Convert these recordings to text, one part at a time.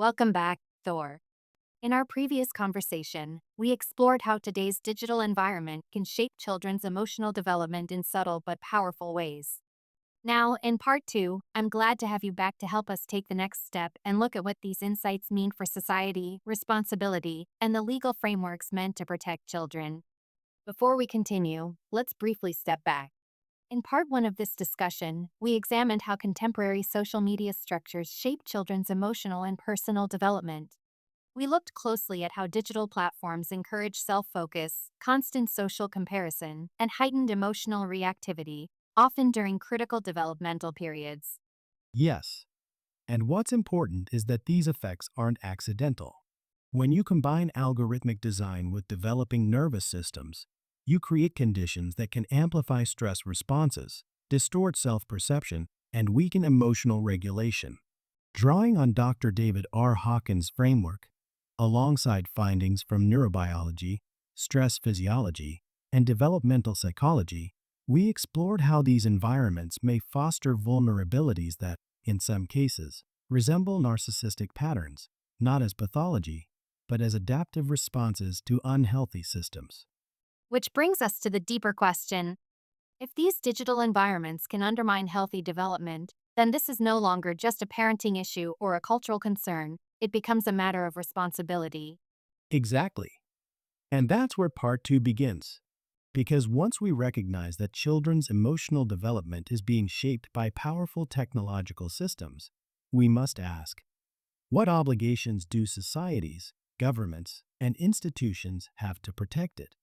Welcome back, Thor. In our previous conversation, we explored how today's digital environment can shape children's emotional development in subtle but powerful ways. Now, in part two, I'm glad to have you back to help us take the next step and look at what these insights mean for society, responsibility, and the legal frameworks meant to protect children. Before we continue, let's briefly step back. In part one of this discussion, we examined how contemporary social media structures shape children's emotional and personal development. We looked closely at how digital platforms encourage self focus, constant social comparison, and heightened emotional reactivity, often during critical developmental periods. Yes, and what's important is that these effects aren't accidental. When you combine algorithmic design with developing nervous systems, you create conditions that can amplify stress responses, distort self perception, and weaken emotional regulation. Drawing on Dr. David R. Hawkins' framework, alongside findings from neurobiology, stress physiology, and developmental psychology, we explored how these environments may foster vulnerabilities that, in some cases, resemble narcissistic patterns, not as pathology, but as adaptive responses to unhealthy systems. Which brings us to the deeper question: if these digital environments can undermine healthy development, then this is no longer just a parenting issue or a cultural concern, it becomes a matter of responsibility. Exactly. And that's where part two begins. Because once we recognize that children's emotional development is being shaped by powerful technological systems, we must ask, what obligations do societies, governments, and institutions have to protect it?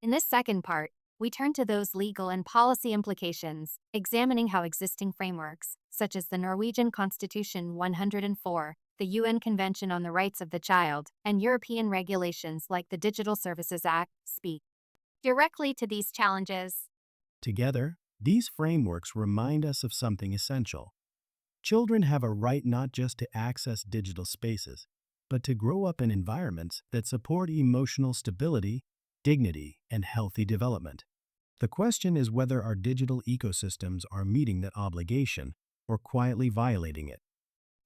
In this second part, we turn to those legal and policy implications, examining how existing frameworks, such as the Norwegian Constitution 104, the UN Convention on the Rights of the Child, and European regulations like the Digital Services Act, speak directly to these challenges. Together, these frameworks remind us of something essential. Children have a right not just to access digital spaces, but to grow up in environments that support emotional stability, dignity, and healthy development. The question is whether our digital ecosystems are meeting that obligation or quietly violating it.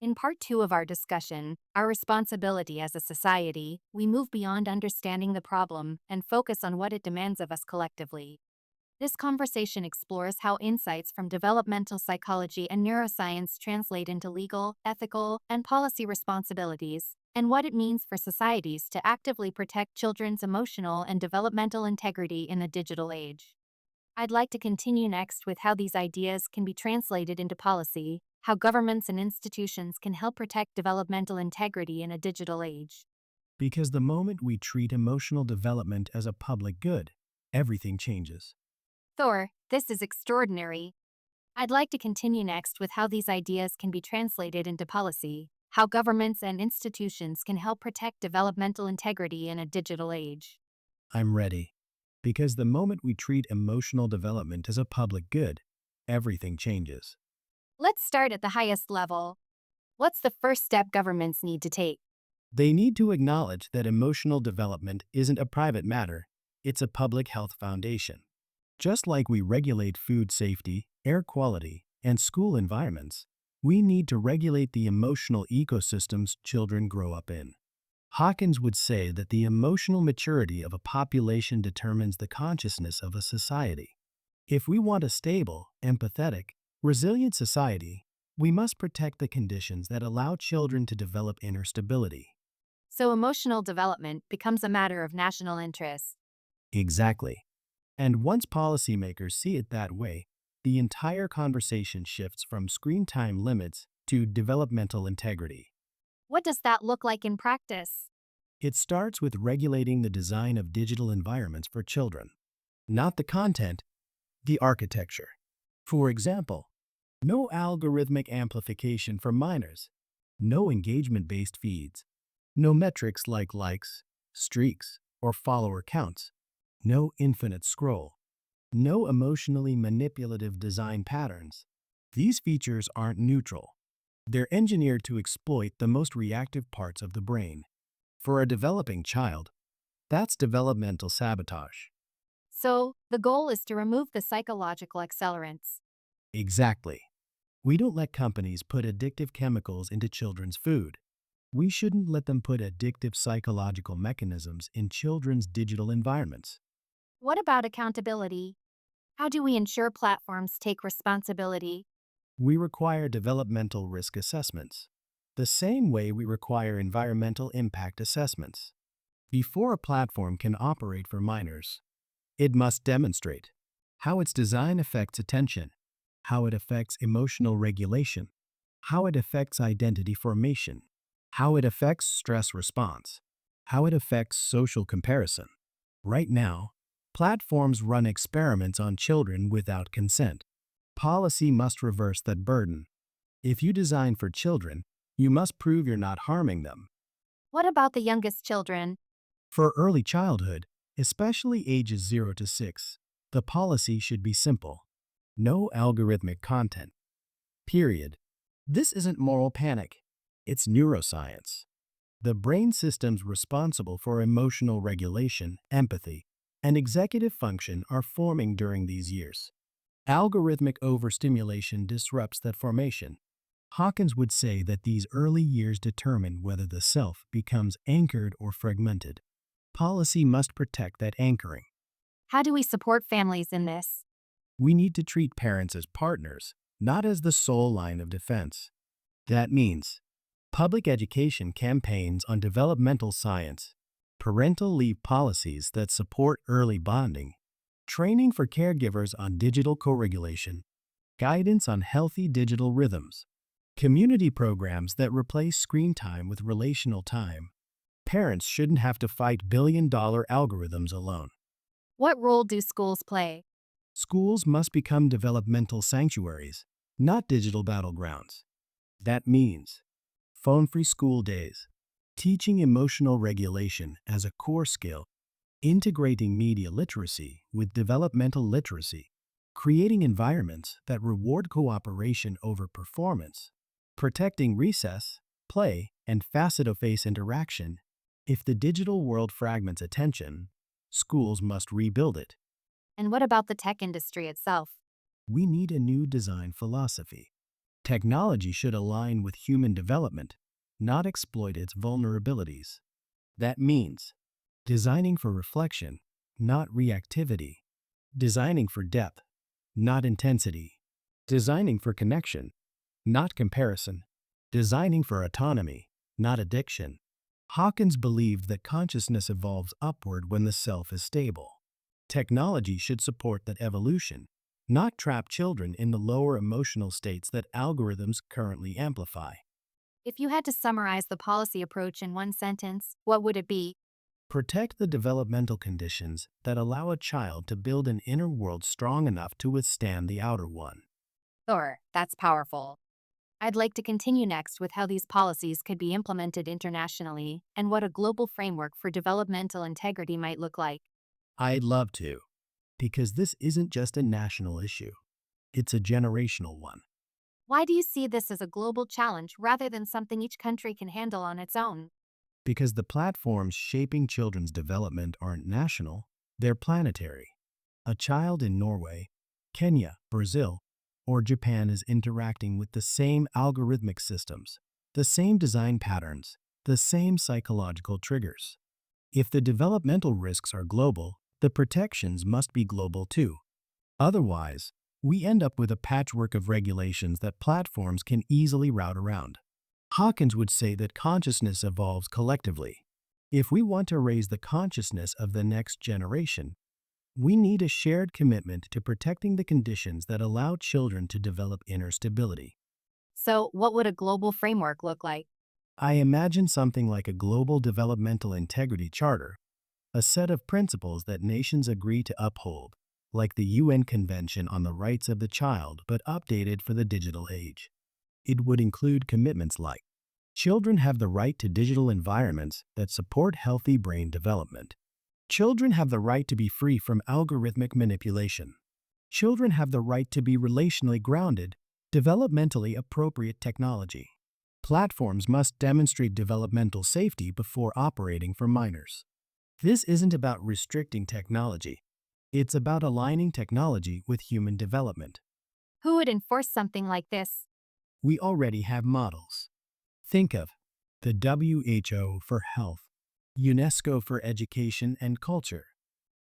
In part two of our discussion, our responsibility as a society, we move beyond understanding the problem and focus on what it demands of us collectively. This conversation explores how insights from developmental psychology and neuroscience translate into legal, ethical, and policy responsibilities, and what it means for societies to actively protect children's emotional and developmental integrity in the digital age. I'd like to continue next with how these ideas can be translated into policy, how governments and institutions can help protect developmental integrity in a digital age. Because the moment we treat emotional development as a public good, everything changes. Thor, this is extraordinary. I'd like to continue next with how these ideas can be translated into policy, how governments and institutions can help protect developmental integrity in a digital age. I'm ready. Because the moment we treat emotional development as a public good, everything changes. Let's start at the highest level. What's the first step governments need to take? They need to acknowledge that emotional development isn't a private matter, it's a public health foundation. Just like we regulate food safety, air quality, and school environments, we need to regulate the emotional ecosystems children grow up in. Hawkins would say that the emotional maturity of a population determines the consciousness of a society. If we want a stable, empathetic, resilient society, we must protect the conditions that allow children to develop inner stability. So emotional development becomes a matter of national interest. Exactly. And once policymakers see it that way, the entire conversation shifts from screen time limits to developmental integrity. What does that look like in practice? It starts with regulating the design of digital environments for children, not the content, the architecture. For example, no algorithmic amplification for minors, no engagement-based feeds, no metrics like likes, streaks, or follower counts, no infinite scroll, no emotionally manipulative design patterns. These features aren't neutral. They're engineered to exploit the most reactive parts of the brain. For a developing child, that's developmental sabotage. So, the goal is to remove the psychological accelerants. Exactly. We don't let companies put addictive chemicals into children's food. We shouldn't let them put addictive psychological mechanisms in children's digital environments. What about accountability? How do we ensure platforms take responsibility? We require developmental risk assessments, the same way we require environmental impact assessments. Before a platform can operate for minors, it must demonstrate how its design affects attention, how it affects emotional regulation, how it affects identity formation, how it affects stress response, how it affects social comparison. Right now, platforms run experiments on children without consent. Policy must reverse that burden. If you design for children, you must prove you're not harming them. What about the youngest children? For early childhood, especially ages 0 to 6, the policy should be simple. No algorithmic content. Period. This isn't moral panic. It's neuroscience. The brain systems responsible for emotional regulation, empathy, and executive function are forming during these years. Algorithmic overstimulation disrupts that formation. Hawkins would say that these early years determine whether the self becomes anchored or fragmented. Policy must protect that anchoring. How do we support families in this? We need to treat parents as partners, not as the sole line of defense. That means public education campaigns on developmental science, parental leave policies that support early bonding, training for caregivers on digital co-regulation, guidance on healthy digital rhythms, community programs that replace screen time with relational time. Parents shouldn't have to fight billion-dollar algorithms alone. What role do schools play? Schools must become developmental sanctuaries, not digital battlegrounds. That means phone-free school days, teaching emotional regulation as a core skill, integrating media literacy with developmental literacy, creating environments that reward cooperation over performance, protecting recess, play, and face-to-face interaction. If the digital world fragments attention, schools must rebuild it. And what about the tech industry itself? We need a new design philosophy. Technology should align with human development, not exploit its vulnerabilities. That means designing for reflection, not reactivity, designing for depth, not intensity, designing for connection, not comparison, designing for autonomy, not addiction. Hawkins believed that consciousness evolves upward when the self is stable. Technology should support that evolution, not trap children in the lower emotional states that algorithms currently amplify. If you had to summarize the policy approach in one sentence, what would it be? Protect the developmental conditions that allow a child to build an inner world strong enough to withstand the outer one. Sure, that's powerful. I'd like to continue next with how these policies could be implemented internationally and what a global framework for developmental integrity might look like. I'd love to, because this isn't just a national issue, it's a generational one. Why do you see this as a global challenge rather than something each country can handle on its own? Because the platforms shaping children's development aren't national, they're planetary. A child in Norway, Kenya, Brazil, or Japan is interacting with the same algorithmic systems, the same design patterns, the same psychological triggers. If the developmental risks are global, the protections must be global too. Otherwise, we end up with a patchwork of regulations that platforms can easily route around. Hawkins would say that consciousness evolves collectively. If we want to raise the consciousness of the next generation, we need a shared commitment to protecting the conditions that allow children to develop inner stability. So, what would a global framework look like? I imagine something like a global developmental integrity charter, a set of principles that nations agree to uphold, like the UN Convention on the Rights of the Child but updated for the digital age. It would include commitments like children have the right to digital environments that support healthy brain development. Children have the right to be free from algorithmic manipulation. Children have the right to be relationally grounded, developmentally appropriate technology. Platforms must demonstrate developmental safety before operating for minors. This isn't about restricting technology. It's about aligning technology with human development. Who would enforce something like this? We already have models. Think of the WHO for Health, UNESCO for Education and Culture,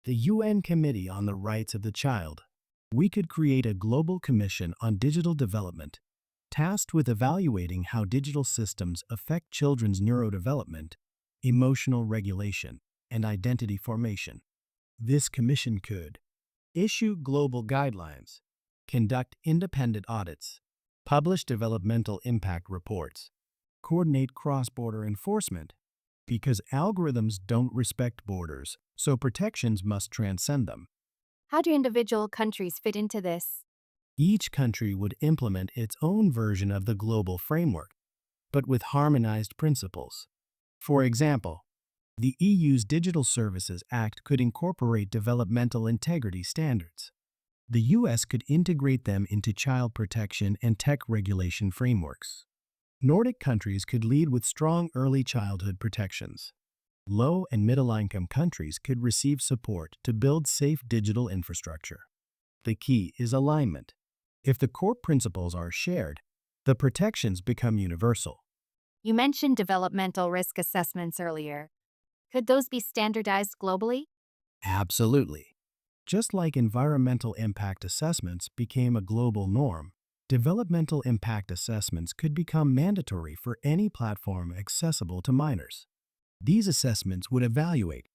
the UN Committee on the Rights of the Child. We could create a global commission on digital development, tasked with evaluating how digital systems affect children's neurodevelopment, emotional regulation, and identity formation. This commission could issue global guidelines, conduct independent audits, publish developmental impact reports, coordinate cross-border enforcement, because algorithms don't respect borders, so protections must transcend them. How do individual countries fit into this? Each country would implement its own version of the global framework, but with harmonized principles. For example, the EU's Digital Services Act could incorporate developmental integrity standards. The US could integrate them into child protection and tech regulation frameworks. Nordic countries could lead with strong early childhood protections. Low and middle-income countries could receive support to build safe digital infrastructure. The key is alignment. If the core principles are shared, the protections become universal. You mentioned developmental risk assessments earlier. Could those be standardized globally? Absolutely. Just like environmental impact assessments became a global norm, developmental impact assessments could become mandatory for any platform accessible to minors. These assessments would evaluate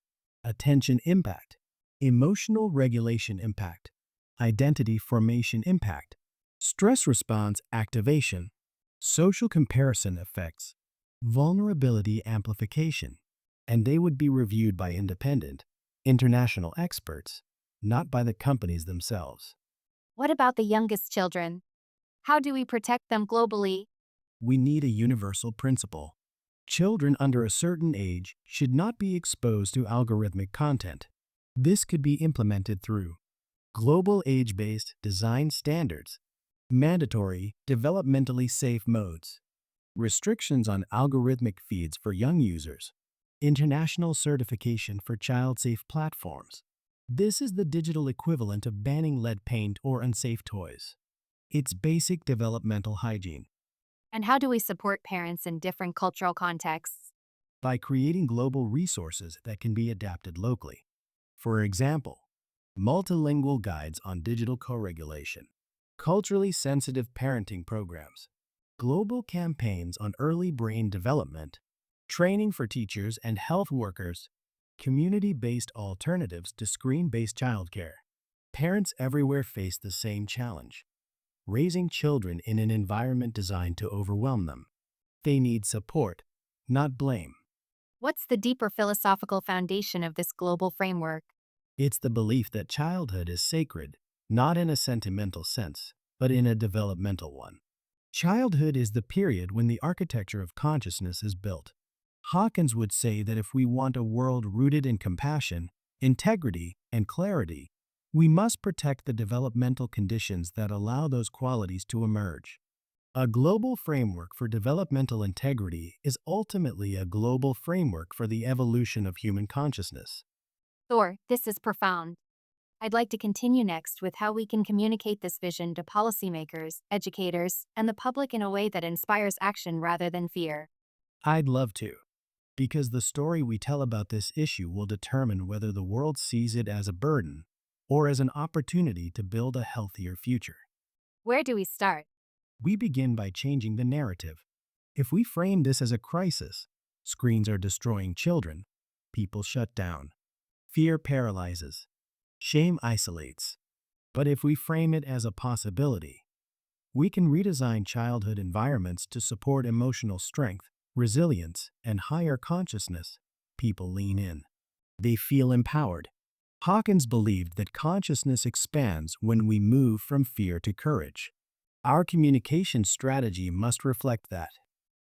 attention impact, emotional regulation impact, identity formation impact, stress response activation, social comparison effects, vulnerability amplification, and they would be reviewed by independent, international experts, not by the companies themselves. What about the youngest children? How do we protect them globally? We need a universal principle. Children under a certain age should not be exposed to algorithmic content. This could be implemented through global age-based design standards, mandatory developmentally safe modes, restrictions on algorithmic feeds for young users, international certification for child-safe platforms. This is the digital equivalent of banning lead paint or unsafe toys. It's basic developmental hygiene. And how do we support parents in different cultural contexts? By creating global resources that can be adapted locally. For example, multilingual guides on digital co-regulation, culturally sensitive parenting programs, global campaigns on early brain development, training for teachers and health workers, community-based alternatives to screen-based childcare. Parents everywhere face the same challenge: raising children in an environment designed to overwhelm them. They need support, not blame. What's the deeper philosophical foundation of this global framework? It's the belief that childhood is sacred, not in a sentimental sense, but in a developmental one. Childhood is the period when the architecture of consciousness is built. Hawkins would say that if we want a world rooted in compassion, integrity, and clarity, we must protect the developmental conditions that allow those qualities to emerge. A global framework for developmental integrity is ultimately a global framework for the evolution of human consciousness. Thor, this is profound. I'd like to continue next with how we can communicate this vision to policymakers, educators, and the public in a way that inspires action rather than fear. I'd love to, because the story we tell about this issue will determine whether the world sees it as a burden or as an opportunity to build a healthier future. Where do we start? We begin by changing the narrative. If we frame this as a crisis, screens are destroying children, people shut down, fear paralyzes, shame isolates. But if we frame it as a possibility, we can redesign childhood environments to support emotional strength, resilience, and higher consciousness. People lean in. They feel empowered. Hawkins believed that consciousness expands when we move from fear to courage. Our communication strategy must reflect that.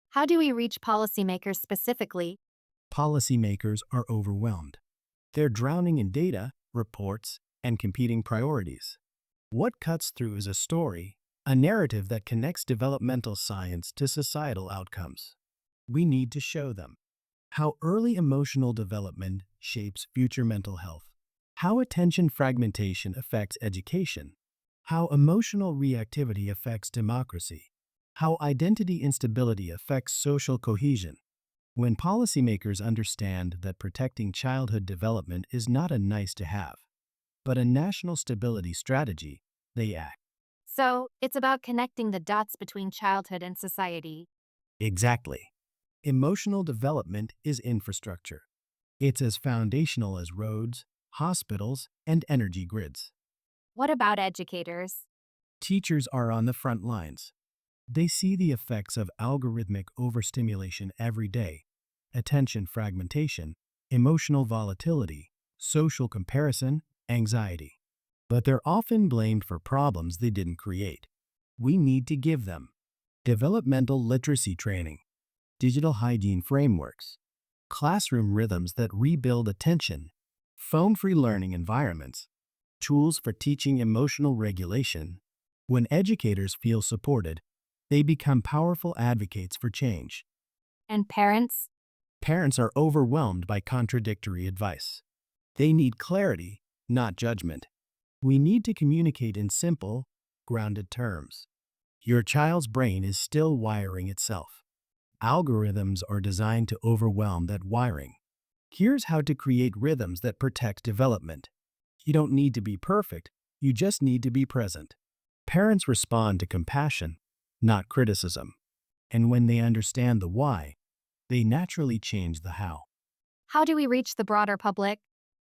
How do we reach policymakers specifically? Policymakers are overwhelmed. They're drowning in data, reports, and competing priorities. What cuts through is a story, a narrative that connects developmental science to societal outcomes. We need to show them how early emotional development shapes future mental health, how attention fragmentation affects education, how emotional reactivity affects democracy, how identity instability affects social cohesion, When policymakers understand that protecting childhood development is not a nice to have, but a national stability strategy, they act. So, it's about connecting the dots between childhood and society. Exactly. Emotional development is infrastructure. It's as foundational as roads, hospitals, and energy grids. What about educators? Teachers are on the front lines. They see the effects of algorithmic overstimulation every day: attention fragmentation, emotional volatility, social comparison, anxiety. But they're often blamed for problems they didn't create. We need to give them developmental literacy training, digital hygiene frameworks, classroom rhythms that rebuild attention, phone-free learning environments, tools for teaching emotional regulation. When educators feel supported, they become powerful advocates for change. And parents? Parents are overwhelmed by contradictory advice. They need clarity, not judgment. We need to communicate in simple, grounded terms. Your child's brain is still wiring itself. Algorithms are designed to overwhelm that wiring. Here's how to create rhythms that protect development. You don't need to be perfect, you just need to be present. Parents respond to compassion, not criticism. And when they understand the why, they naturally change the how. How do we reach the broader public?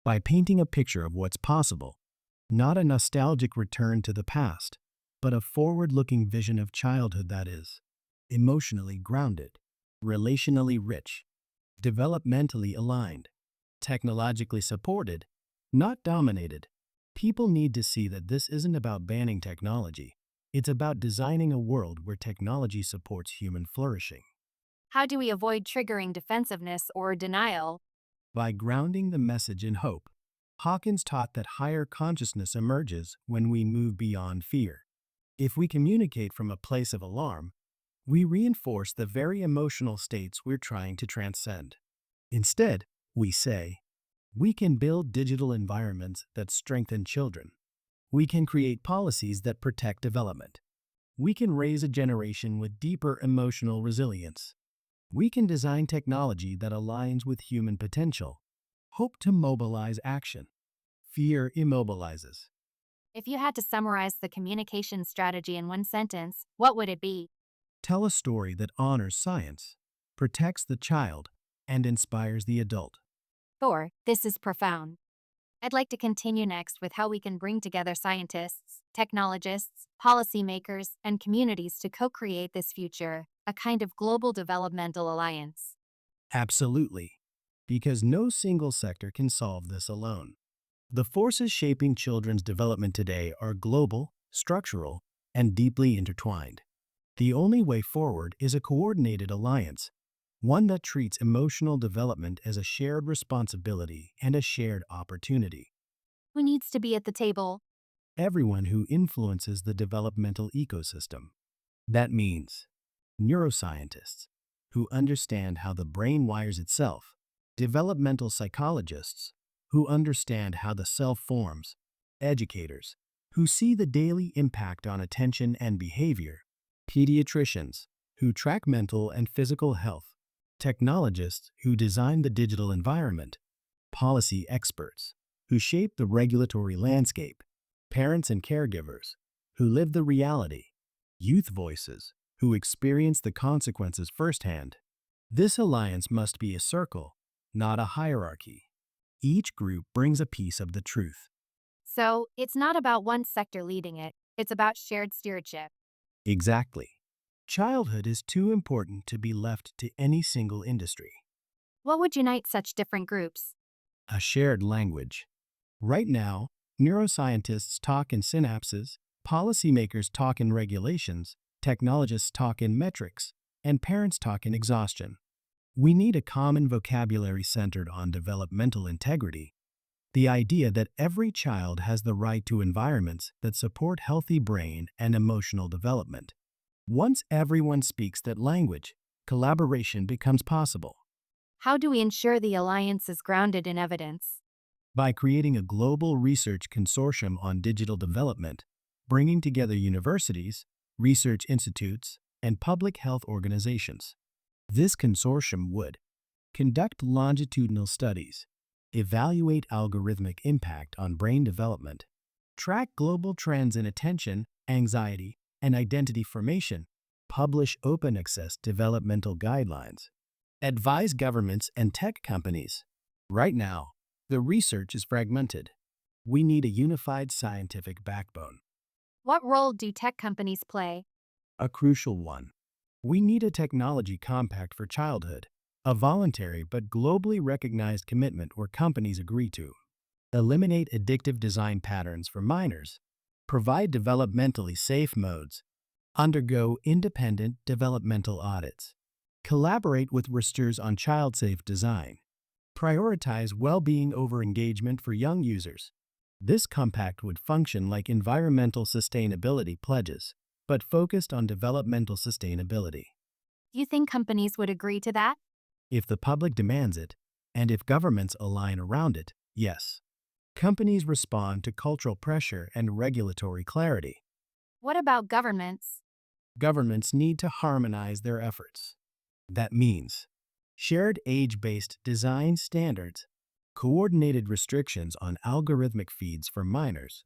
By painting a picture of what's possible, not a nostalgic return to the past, but a forward-looking vision of childhood that is emotionally grounded, relationally rich, developmentally aligned, technologically supported, not dominated. People need to see that this isn't about banning technology. It's about designing a world where technology supports human flourishing. How do we avoid triggering defensiveness or denial? By grounding the message in hope, Hawkins taught that higher consciousness emerges when we move beyond fear. If we communicate from a place of alarm, we reinforce the very emotional states we're trying to transcend. Instead, we say, we can build digital environments that strengthen children. We can create policies that protect development. We can raise a generation with deeper emotional resilience. We can design technology that aligns with human potential. Hope to mobilize action. Fear immobilizes. If you had to summarize the communication strategy in one sentence, what would it be? Tell a story that honors science, protects the child, and inspires the adult. Thor, this is profound. I'd like to continue next with how we can bring together scientists, technologists, policymakers, and communities to co create this future, a kind of global developmental alliance. Absolutely. Because no single sector can solve this alone. The forces shaping children's development today are global, structural, and deeply intertwined. The only way forward is a coordinated alliance, one that treats emotional development as a shared responsibility and a shared opportunity. Who needs to be at the table? Everyone who influences the developmental ecosystem. That means neuroscientists, who understand how the brain wires itself, developmental psychologists, who understand how the self forms, educators, who see the daily impact on attention and behavior, pediatricians, who track mental and physical health, technologists who design the digital environment, policy experts who shape the regulatory landscape, parents and caregivers who live the reality, youth voices who experience the consequences firsthand. This alliance must be a circle, not a hierarchy. Each group brings a piece of the truth. So, it's not about one sector leading it, it's about shared stewardship. Exactly. Childhood is too important to be left to any single industry. What would unite such different groups? A shared language. Right now, neuroscientists talk in synapses, policymakers talk in regulations, technologists talk in metrics, and parents talk in exhaustion. We need a common vocabulary centered on developmental integrity, the idea that every child has the right to environments that support healthy brain and emotional development. Once everyone speaks that language, collaboration becomes possible. How do we ensure the alliance is grounded in evidence? By creating a global research consortium on digital development, bringing together universities, research institutes, and public health organizations. This consortium would Conduct longitudinal studies. Evaluate algorithmic impact on brain development. Track global trends in attention, anxiety, and identity formation. Publish open access developmental guidelines. Advise governments and tech companies. Right now, the research is fragmented. We need a unified scientific backbone. What role do tech companies play? A crucial one. We need a technology compact for childhood, a voluntary but globally recognized commitment where companies agree to. Eliminate addictive design patterns for minors. Provide developmentally safe modes. Undergo independent developmental audits. Collaborate with researchers on child-safe design. Prioritize well-being over engagement for young users. This compact would function like environmental sustainability pledges, but focused on developmental sustainability. Do you think companies would agree to that? If the public demands it, and if governments align around it, yes. Companies respond to cultural pressure and regulatory clarity. What about governments? Governments need to harmonize their efforts. That means shared age-based design standards, coordinated restrictions on algorithmic feeds for minors,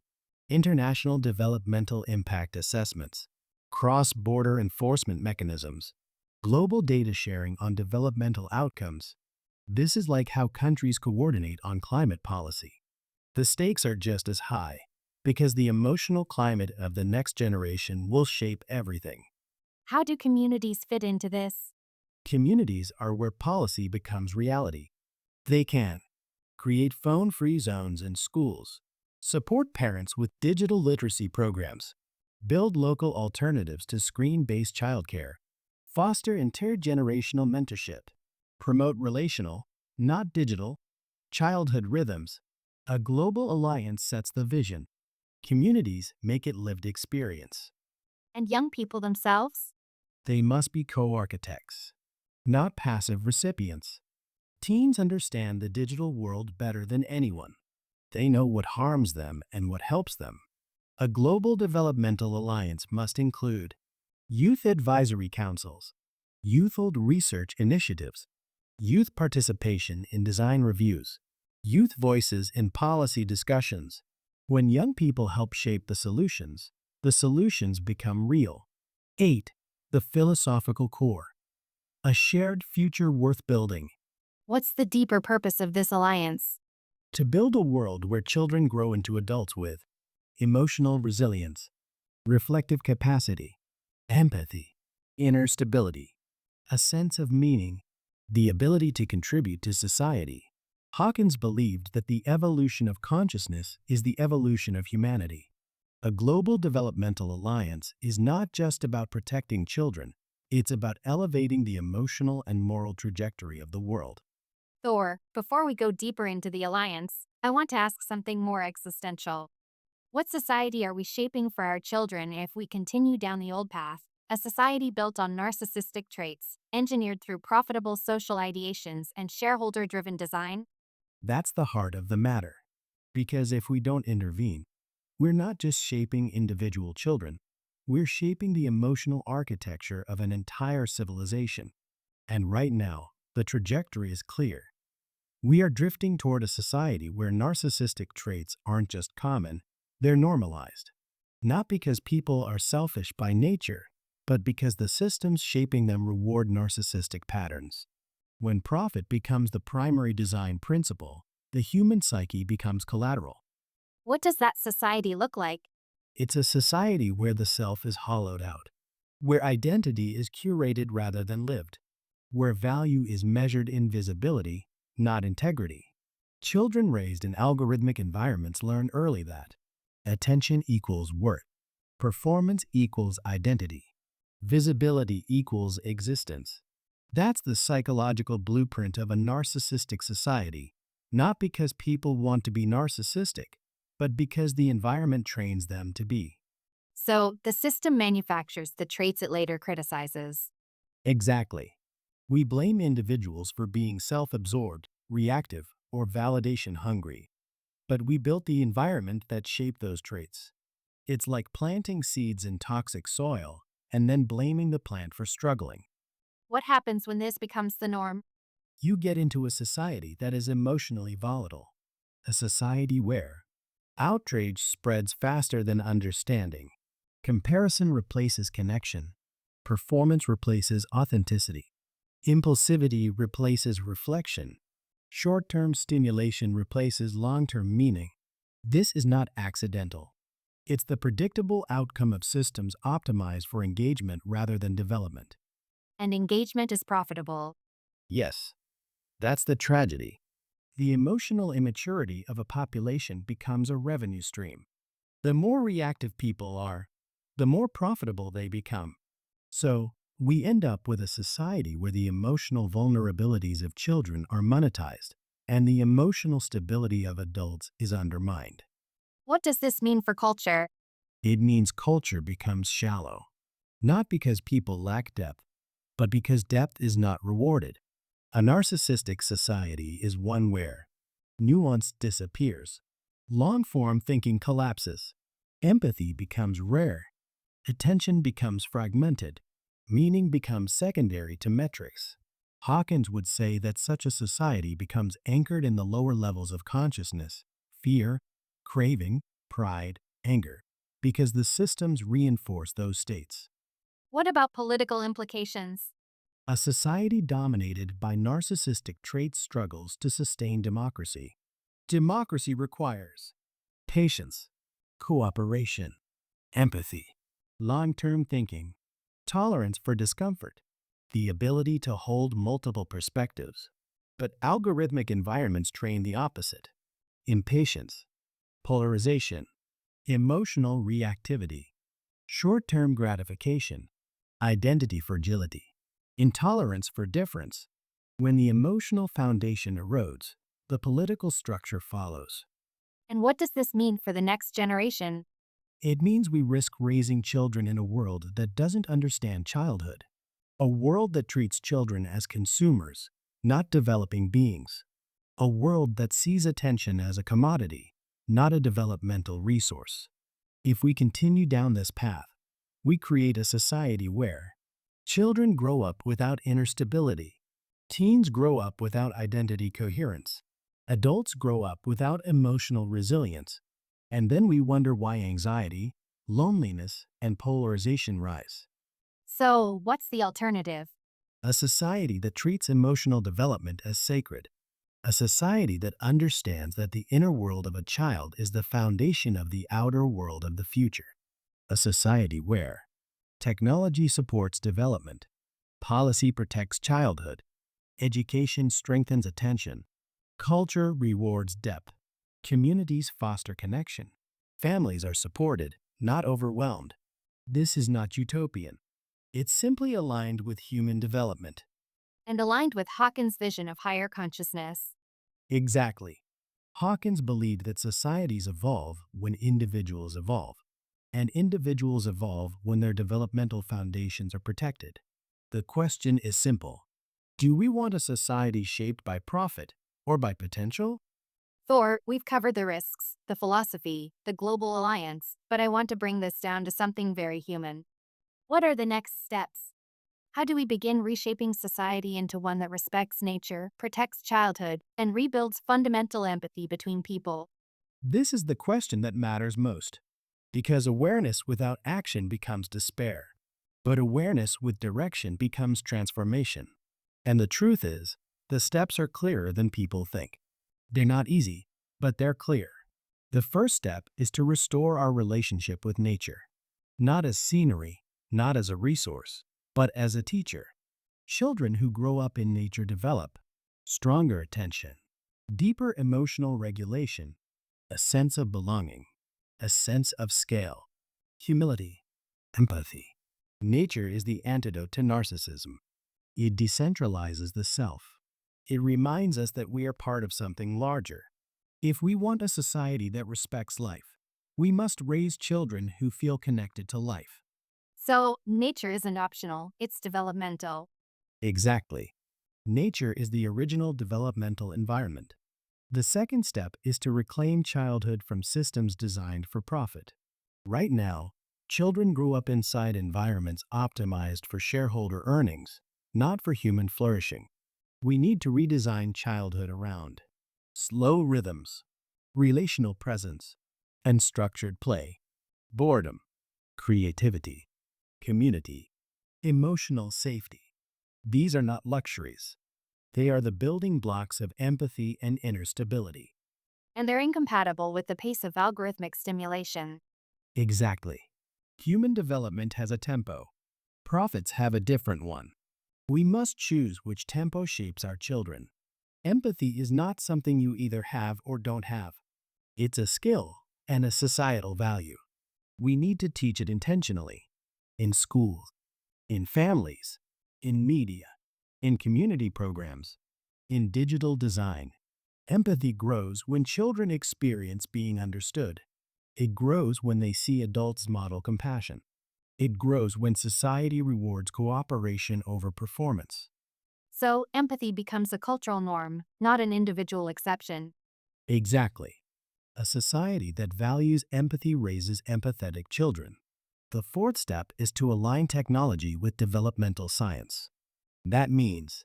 international developmental impact assessments, cross-border enforcement mechanisms, global data sharing on developmental outcomes. This is like how countries coordinate on climate policy. The stakes are just as high because the emotional climate of the next generation will shape everything. How do communities fit into this? Communities are where policy becomes reality. They can create phone-free zones in schools, support parents with digital literacy programs, build local alternatives to screen-based childcare, foster intergenerational mentorship, promote relational, not digital, childhood rhythms. A global alliance sets the vision. Communities make it lived experience. And young people themselves? They must be co-architects, not passive recipients. Teens understand the digital world better than anyone. They know what harms them and what helps them. A global developmental alliance must include youth advisory councils, youth-led research initiatives, youth participation in design reviews, youth voices in policy discussions. When young people help shape the solutions become real. 8. The philosophical core. A shared future worth building. What's the deeper purpose of this alliance? To build a world where children grow into adults with emotional resilience, reflective capacity, empathy, inner stability, a sense of meaning, the ability to contribute to society. Hawkins believed that the evolution of consciousness is the evolution of humanity. A global developmental alliance is not just about protecting children, it's about elevating the emotional and moral trajectory of the world. Thor, before we go deeper into the alliance, I want to ask something more existential. What society are we shaping for our children if we continue down the old path? A society built on narcissistic traits, engineered through profitable social ideations and shareholder-driven design? That's the heart of the matter. Because if we don't intervene, we're not just shaping individual children, we're shaping the emotional architecture of an entire civilization. And right now, the trajectory is clear. We are drifting toward a society where narcissistic traits aren't just common, they're normalized. Not because people are selfish by nature, but because the systems shaping them reward narcissistic patterns. When profit becomes the primary design principle, the human psyche becomes collateral. What does that society look like? It's a society where the self is hollowed out, where identity is curated rather than lived, where value is measured in visibility, not integrity. Children raised in algorithmic environments learn early that attention equals worth, performance equals identity, visibility equals existence. That's the psychological blueprint of a narcissistic society, not because people want to be narcissistic, but because the environment trains them to be. So, the system manufactures the traits it later criticizes. Exactly. We blame individuals for being self-absorbed, reactive, or validation hungry. But we built the environment that shaped those traits. It's like planting seeds in toxic soil and then blaming the plant for struggling. What happens when this becomes the norm? you get into a society that is emotionally volatile, a society where outrage spreads faster than understanding, comparison replaces connection, performance replaces authenticity, impulsivity replaces reflection, short-term stimulation replaces long-term meaning. This is not accidental. It's the predictable outcome of systems optimized for engagement rather than development. And engagement is profitable. Yes, that's the tragedy. The emotional immaturity of a population becomes a revenue stream. The more reactive people are, the more profitable they become. So, we end up with a society where the emotional vulnerabilities of children are monetized and the emotional stability of adults is undermined. What does this mean for culture? It means culture becomes shallow, not because people lack depth, but because depth is not rewarded. A narcissistic society is one where nuance disappears, long form thinking collapses, empathy becomes rare, attention becomes fragmented, meaning becomes secondary to metrics. Hawkins would say that such a society becomes anchored in the lower levels of consciousness, fear, craving, pride, anger, because the systems reinforce those states. What about political implications? A society dominated by narcissistic traits struggles to sustain democracy. Democracy requires patience, cooperation, empathy, long-term thinking, tolerance for discomfort, the ability to hold multiple perspectives. But algorithmic environments train the opposite: impatience, polarization, emotional reactivity, short-term gratification, identity fragility, intolerance for difference. When the emotional foundation erodes, the political structure follows. And what does this mean for the next generation? It means we risk raising children in a world that doesn't understand childhood, a world that treats children as consumers, not developing beings, a world that sees attention as a commodity, not a developmental resource. If we continue down this path, we create a society where children grow up without inner stability, teens grow up without identity coherence, adults grow up without emotional resilience, and then we wonder why anxiety, loneliness, and polarization rise. So, what's the alternative? A society that treats emotional development as sacred. A society that understands that the inner world of a child is the foundation of the outer world of the future. A society where technology supports development, policy protects childhood, education strengthens attention, culture rewards depth, communities foster connection, families are supported, not overwhelmed. This is not utopian. It's simply aligned with human development. And aligned with Hawkins' vision of higher consciousness. Exactly. Hawkins believed that societies evolve when individuals evolve, and individuals evolve when their developmental foundations are protected. The question is simple: do we want a society shaped by profit or by potential? Thor, we've covered the risks, the philosophy, the global alliance, but I want to bring this down to something very human. What are the next steps? How do we begin reshaping society into one that respects nature, protects childhood, and rebuilds fundamental empathy between people? This is the question that matters most, because awareness without action becomes despair, but awareness with direction becomes transformation. And the truth is, the steps are clearer than people think. They're not easy, but they're clear. The first step is to restore our relationship with nature, not as scenery, not as a resource, but as a teacher. Children who grow up in nature develop stronger attention, deeper emotional regulation, a sense of belonging, a sense of scale, humility, empathy. Nature is the antidote to narcissism. It decentralizes the self. It reminds us that we are part of something larger. If we want a society that respects life, we must raise children who feel connected to life. So, nature isn't optional, it's developmental. Exactly. Nature is the original developmental environment. The second step is to reclaim childhood from systems designed for profit. Right now, children grow up inside environments optimized for shareholder earnings, not for human flourishing. We need to redesign childhood around slow rhythms, relational presence, and structured play, boredom, creativity, community, emotional safety. These are not luxuries. They are the building blocks of empathy and inner stability. And they're incompatible with the pace of algorithmic stimulation. Exactly. Human development has a tempo. Prophets have a different one. We must choose which tempo shapes our children. Empathy is not something you either have or don't have. It's a skill and a societal value. We need to teach it intentionally. In schools, in families, in media, in community programs, in digital design. Empathy grows when children experience being understood. It grows when they see adults model compassion. It grows when society rewards cooperation over performance. So, empathy becomes a cultural norm, not an individual exception. Exactly. A society that values empathy raises empathetic children. The fourth step is to align technology with developmental science. That means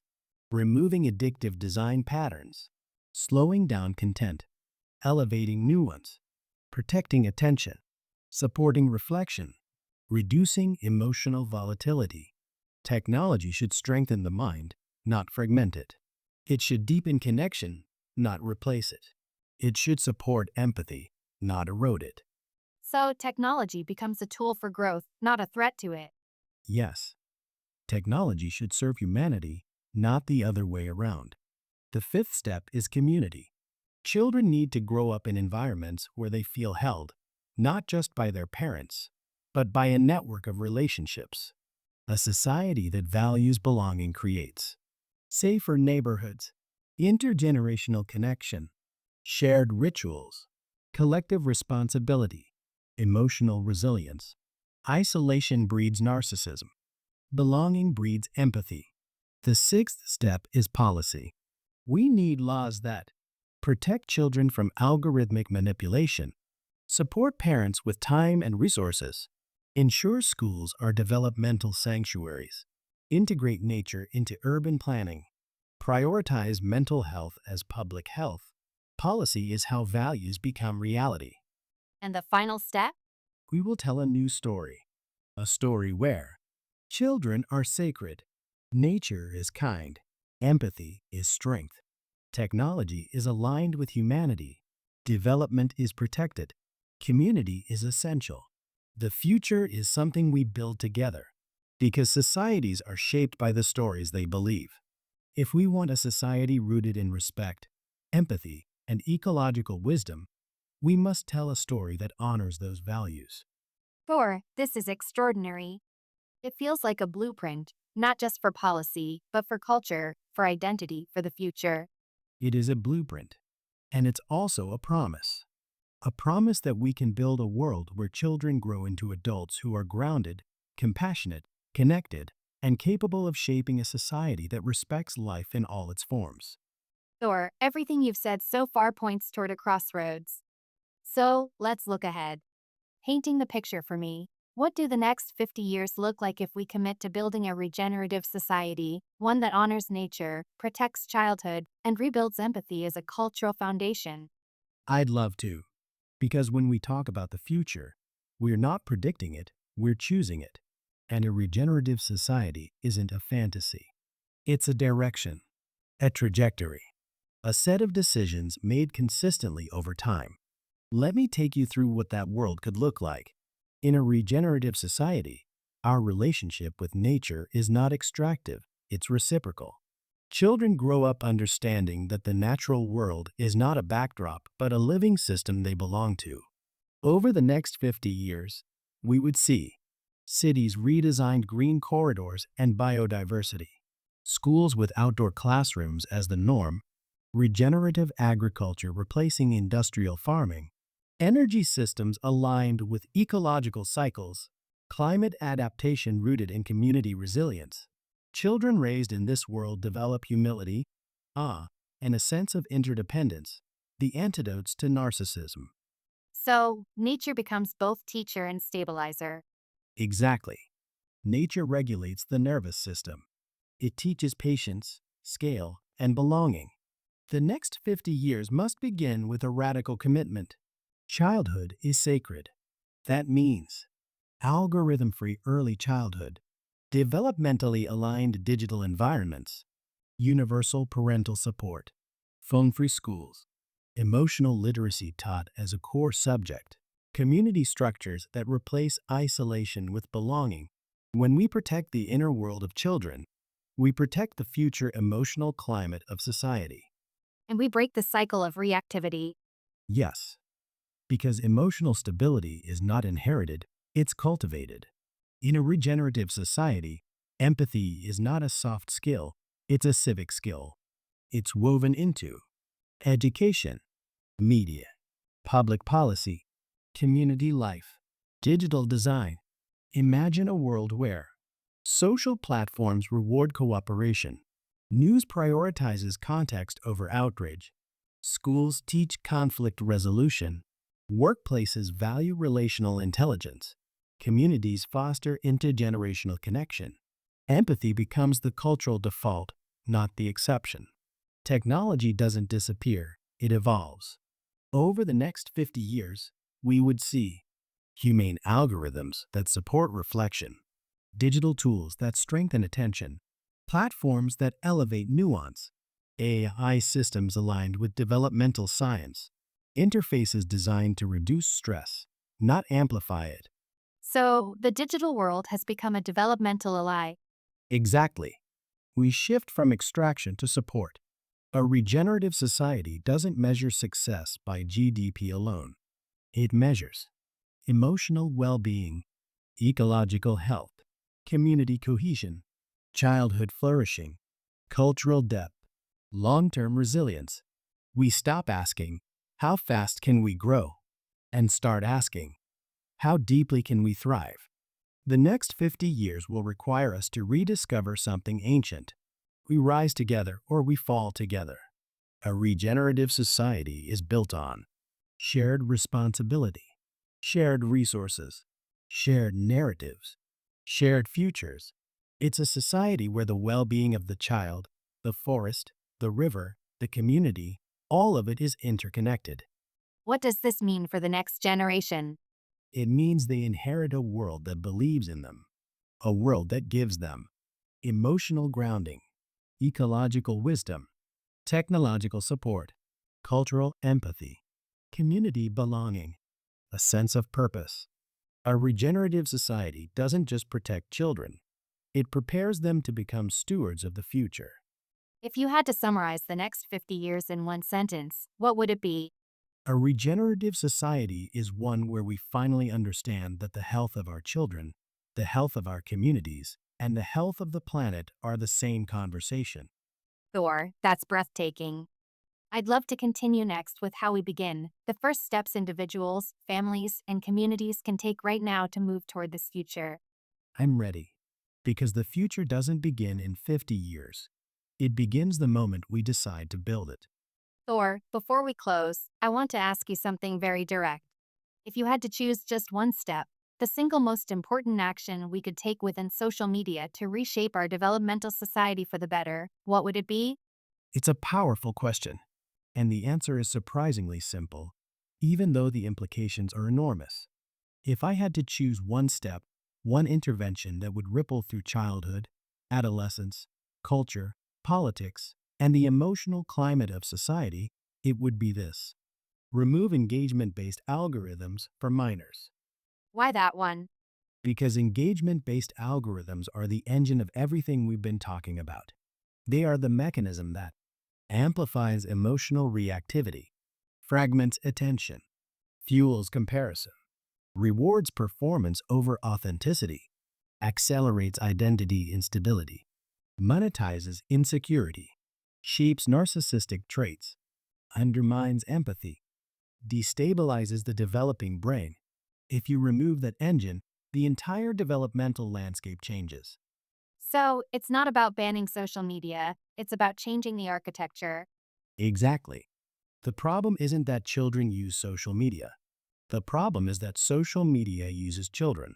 removing addictive design patterns, slowing down content, elevating new ones, protecting attention, supporting reflection, reducing emotional volatility. Technology should strengthen the mind, not fragment it. It should deepen connection, not replace it. It should support empathy, not erode it. So, technology becomes a tool for growth, not a threat to it. Yes, technology should serve humanity, not the other way around. The fifth step is community. Children need to grow up in environments where they feel held, not just by their parents, but by a network of relationships. A society that values belonging creates safer neighborhoods, intergenerational connection, shared rituals, collective responsibility, emotional resilience. Isolation breeds narcissism. Belonging breeds empathy. The sixth step is policy. We need laws that protect children from algorithmic manipulation, support parents with time and resources, ensure schools are developmental sanctuaries, integrate nature into urban planning, prioritize mental health as public health. Policy is how values become reality. And the final step? We will tell a new story, a story where children are sacred, nature is kind, empathy is strength, technology is aligned with humanity, development is protected, community is essential. The future is something we build together because societies are shaped by the stories they believe. If we want a society rooted in respect, empathy, and ecological wisdom, we must tell a story that honors those values. Sure, this is extraordinary. It feels like a blueprint, not just for policy, but for culture, for identity, for the future. It is a blueprint, and it's also a promise. A promise that we can build a world where children grow into adults who are grounded, compassionate, connected, and capable of shaping a society that respects life in all its forms. Sure, everything you've said so far points toward a crossroads. So, let's look ahead. Painting the picture for me. What do the next 50 years look like if we commit to building a regenerative society, one that honors nature, protects childhood, and rebuilds empathy as a cultural foundation? I'd love to, because when we talk about the future, we're not predicting it, we're choosing it. And a regenerative society isn't a fantasy. It's a direction, a trajectory, a set of decisions made consistently over time. Let me take you through what that world could look like. In a regenerative society, our relationship with nature is not extractive, it's reciprocal. Children grow up understanding that the natural world is not a backdrop, but a living system they belong to. Over the next 50 years, we would see cities redesigned green corridors and biodiversity, schools with outdoor classrooms as the norm, regenerative agriculture replacing industrial farming, energy systems aligned with ecological cycles, climate adaptation rooted in community resilience. Children raised in this world develop humility, awe, and a sense of interdependence, the antidotes to narcissism. So, nature becomes both teacher and stabilizer. Exactly. Nature regulates the nervous system. It teaches patience, scale, and belonging. The next 50 years must begin with a radical commitment. Childhood is sacred. That means algorithm-free early childhood, developmentally aligned digital environments, universal parental support, phone-free schools, emotional literacy taught as a core subject, community structures that replace isolation with belonging. When we protect the inner world of children, we protect the future emotional climate of society. And we break the cycle of reactivity. Yes, because emotional stability is not inherited, it's cultivated. In a regenerative society, empathy is not a soft skill, it's a civic skill. It's woven into education, media, public policy, community life, digital design. Imagine a world where social platforms reward cooperation, news prioritizes context over outrage, schools teach conflict resolution, workplaces value relational intelligence, communities foster intergenerational connection. Empathy becomes the cultural default, not the exception. Technology doesn't disappear, it evolves. Over the next 50 years, we would see humane algorithms that support reflection, digital tools that strengthen attention, platforms that elevate nuance, AI systems aligned with developmental science, interfaces designed to reduce stress, not amplify it. So, the digital world has become a developmental ally. Exactly. We shift from extraction to support. A regenerative society doesn't measure success by GDP alone. It measures emotional well-being, ecological health, community cohesion, childhood flourishing, cultural depth, long-term resilience. We stop asking, how fast can we grow? And start asking, how deeply can we thrive? The next 50 years will require us to rediscover something ancient. We rise together or we fall together. A regenerative society is built on shared responsibility, shared resources, shared narratives, shared futures. It's a society where the well-being of the child, the forest, the river, the community, all of it is interconnected. What does this mean for the next generation? It means they inherit a world that believes in them, a world that gives them emotional grounding, ecological wisdom, technological support, cultural empathy, community belonging, a sense of purpose. A regenerative society doesn't just protect children, it prepares them to become stewards of the future. If you had to summarize the next 50 years in one sentence, what would it be? A regenerative society is one where we finally understand that the health of our children, the health of our communities, and the health of the planet are the same conversation. Thor, that's breathtaking. I'd love to continue next with how we begin, the first steps individuals, families, and communities can take right now to move toward this future. I'm ready. Because the future doesn't begin in 50 years. It begins the moment we decide to build it. Thor, before we close, I want to ask you something very direct. If you had to choose just one step, the single most important action we could take within social media to reshape our developmental society for the better, what would it be? It's a powerful question, and the answer is surprisingly simple, even though the implications are enormous. If I had to choose one step, one intervention that would ripple through childhood, adolescence, culture, politics, and the emotional climate of society, it would be this. Remove engagement-based algorithms for minors. Why that one? Because engagement-based algorithms are the engine of everything we've been talking about. They are the mechanism that amplifies emotional reactivity, fragments attention, fuels comparison, rewards performance over authenticity, accelerates identity instability, monetizes insecurity, shapes narcissistic traits, undermines empathy, destabilizes the developing brain. If you remove that engine, the entire developmental landscape changes. So, it's not about banning social media, it's about changing the architecture. Exactly. The problem isn't that children use social media. The problem is that social media uses children.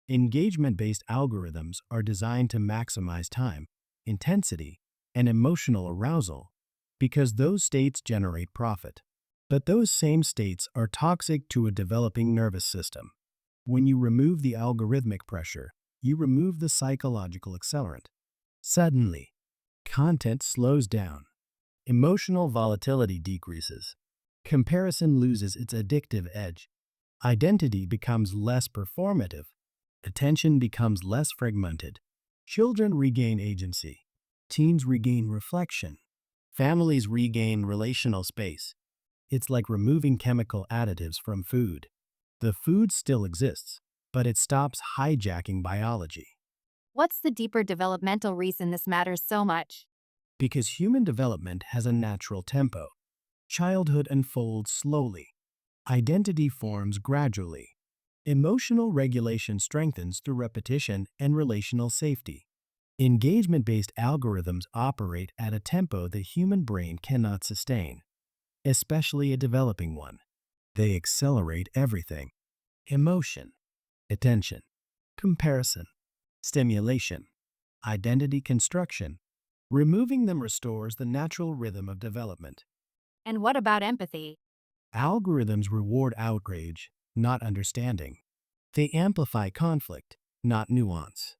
Engagement-based algorithms are designed to maximize time, intensity, and emotional arousal, because those states generate profit. But those same states are toxic to a developing nervous system. When you remove the algorithmic pressure, you remove the psychological accelerant. Suddenly, content slows down, emotional volatility decreases, comparison loses its addictive edge, identity becomes less performative, attention becomes less fragmented, children regain agency, teens regain reflection, families regain relational space. It's like removing chemical additives from food. The food still exists, but it stops hijacking biology. What's the deeper developmental reason this matters so much? Because human development has a natural tempo. Childhood unfolds slowly. Identity forms gradually. Emotional regulation strengthens through repetition and relational safety. Engagement-based algorithms operate at a tempo the human brain cannot sustain, especially a developing one. They accelerate everything: emotion, attention, comparison, stimulation, identity construction. Removing them restores the natural rhythm of development. And what about empathy? Algorithms reward outrage, not understanding. They amplify conflict, not nuance.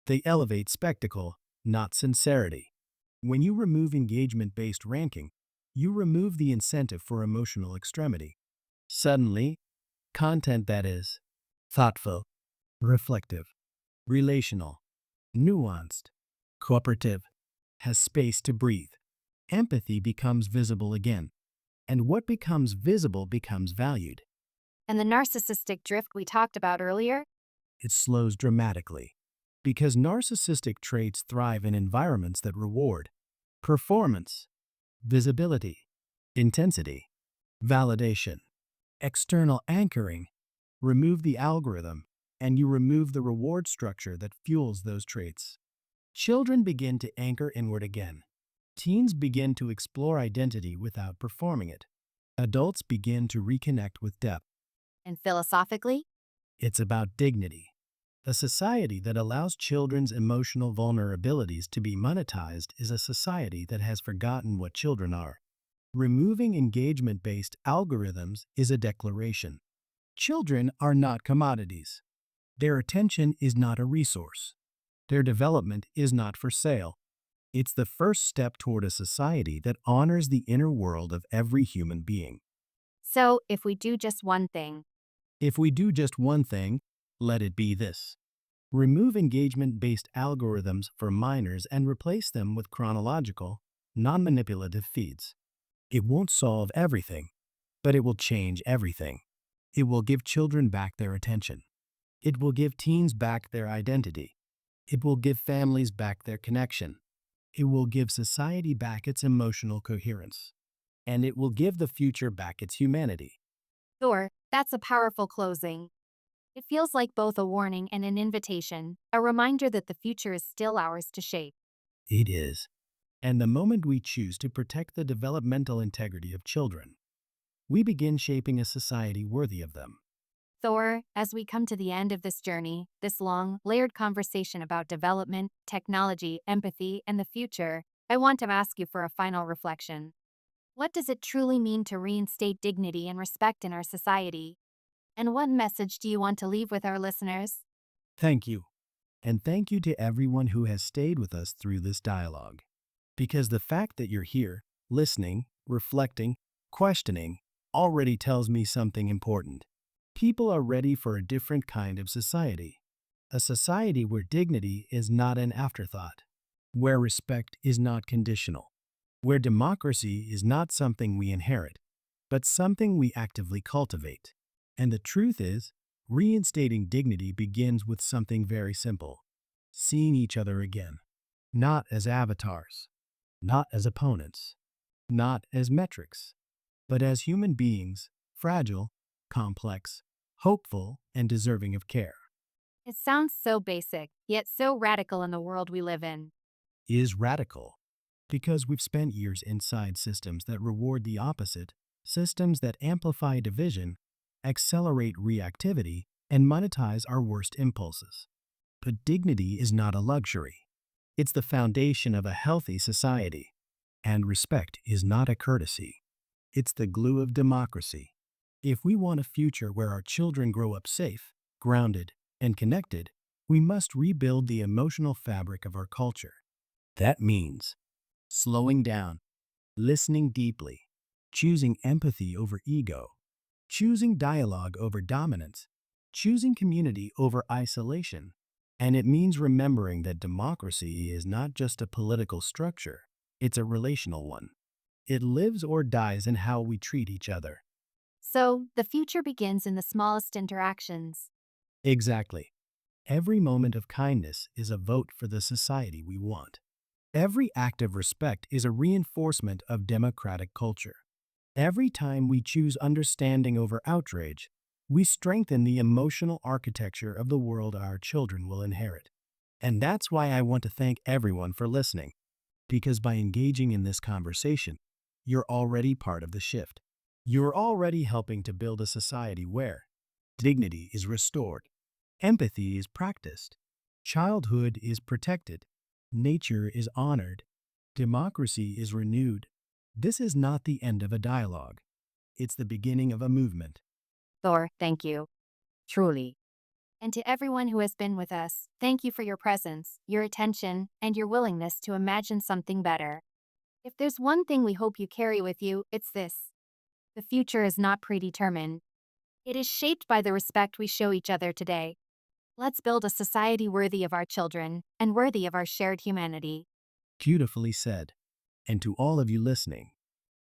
They elevate spectacle, not sincerity. When you remove engagement-based ranking, you remove the incentive for emotional extremity. Suddenly, content that is thoughtful, reflective, relational, nuanced, cooperative, has space to breathe. Empathy becomes visible again, and what becomes visible becomes valued. And the narcissistic drift we talked about earlier? It slows dramatically, because narcissistic traits thrive in environments that reward performance, visibility, intensity, validation, external anchoring. Remove the algorithm, and you remove the reward structure that fuels those traits. Children begin to anchor inward again. Teens begin to explore identity without performing it. Adults begin to reconnect with depth. And philosophically? It's about dignity. A society that allows children's emotional vulnerabilities to be monetized is a society that has forgotten what children are. Removing engagement-based algorithms is a declaration. Children are not commodities. Their attention is not a resource. Their development is not for sale. It's the first step toward a society that honors the inner world of every human being. So, if we do just one thing, If we do just one thing, let it be this: remove engagement-based algorithms for minors and replace them with chronological, non-manipulative feeds. It won't solve everything, but it will change everything. It will give children back their attention. It will give teens back their identity. It will give families back their connection. It will give society back its emotional coherence. And it will give the future back its humanity. sure, that's a powerful closing. It feels like both a warning and an invitation, a reminder that the future is still ours to shape. It is. And the moment we choose to protect the developmental integrity of children, we begin shaping a society worthy of them. Thor, as we come to the end of this journey, this long, layered conversation about development, technology, empathy, and the future, I want to ask you for a final reflection. What does it truly mean to reinstate dignity and respect in our society? And what message do you want to leave with our listeners? Thank you. And thank you to everyone who has stayed with us through this dialogue. Because the fact that you're here, listening, reflecting, questioning, already tells me something important. People are ready for a different kind of society. A society where dignity is not an afterthought, where respect is not conditional, where democracy is not something we inherit, but something we actively cultivate. And the truth is, reinstating dignity begins with something very simple: seeing each other again, not as avatars, not as opponents, not as metrics, but as human beings, fragile, complex, hopeful, and deserving of care. It sounds so basic, yet so radical in the world we live in. Is radical because we've spent years inside systems that reward the opposite, systems that amplify division, accelerate reactivity, and monetize our worst impulses. But dignity is not a luxury. It's the foundation of a healthy society. And respect is not a courtesy. It's the glue of democracy. If we want a future where our children grow up safe, grounded, and connected, we must rebuild the emotional fabric of our culture. That means slowing down, listening deeply, choosing empathy over ego, choosing dialogue over dominance, choosing community over isolation. And it means remembering that democracy is not just a political structure, it's a relational one. It lives or dies in how we treat each other. So, the future begins in the smallest interactions. Exactly. Every moment of kindness is a vote for the society we want. Every act of respect is a reinforcement of democratic culture. Every time we choose understanding over outrage, we strengthen the emotional architecture of the world our children will inherit. And that's why I want to thank everyone for listening, because by engaging in this conversation, you're already part of the shift. You're already helping to build a society where dignity is restored, empathy is practiced, childhood is protected, nature is honored, democracy is renewed. This is not the end of a dialogue. It's the beginning of a movement. Thor, thank you. Truly. And to everyone who has been with us, thank you for your presence, your attention, and your willingness to imagine something better. If there's one thing we hope you carry with you, it's this: the future is not predetermined. It is shaped by the respect we show each other today. Let's build a society worthy of our children and worthy of our shared humanity. Beautifully said. And to all of you listening,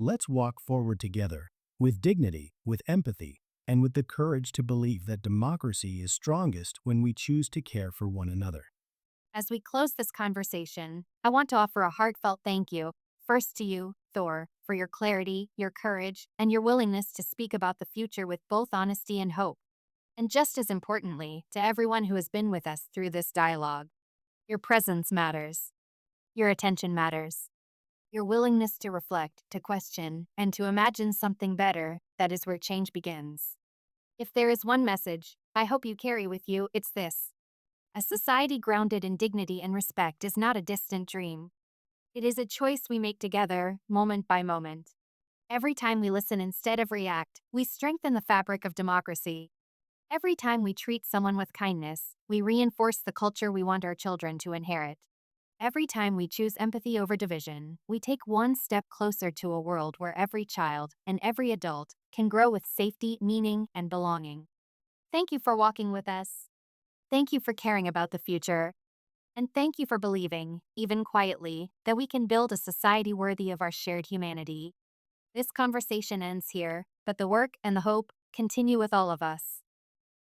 let's walk forward together with dignity, with empathy, and with the courage to believe that democracy is strongest when we choose to care for one another. As we close this conversation, I want to offer a heartfelt thank you, first to you, Thor, for your clarity, your courage, and your willingness to speak about the future with both honesty and hope. And just as importantly, to everyone who has been with us through this dialogue. Your presence matters. Your attention matters. Your willingness to reflect, to question, and to imagine something better, that is where change begins. If there is one message I hope you carry with you, it's this: a society grounded in dignity and respect is not a distant dream. It is a choice we make together, moment by moment. Every time we listen instead of react, we strengthen the fabric of democracy. Every time we treat someone with kindness, we reinforce the culture we want our children to inherit. Every time we choose empathy over division, we take one step closer to a world where every child and every adult can grow with safety, meaning, and belonging. Thank you for walking with us. Thank you for caring about the future. And thank you for believing, even quietly, that we can build a society worthy of our shared humanity. This conversation ends here, but the work and the hope continue with all of us.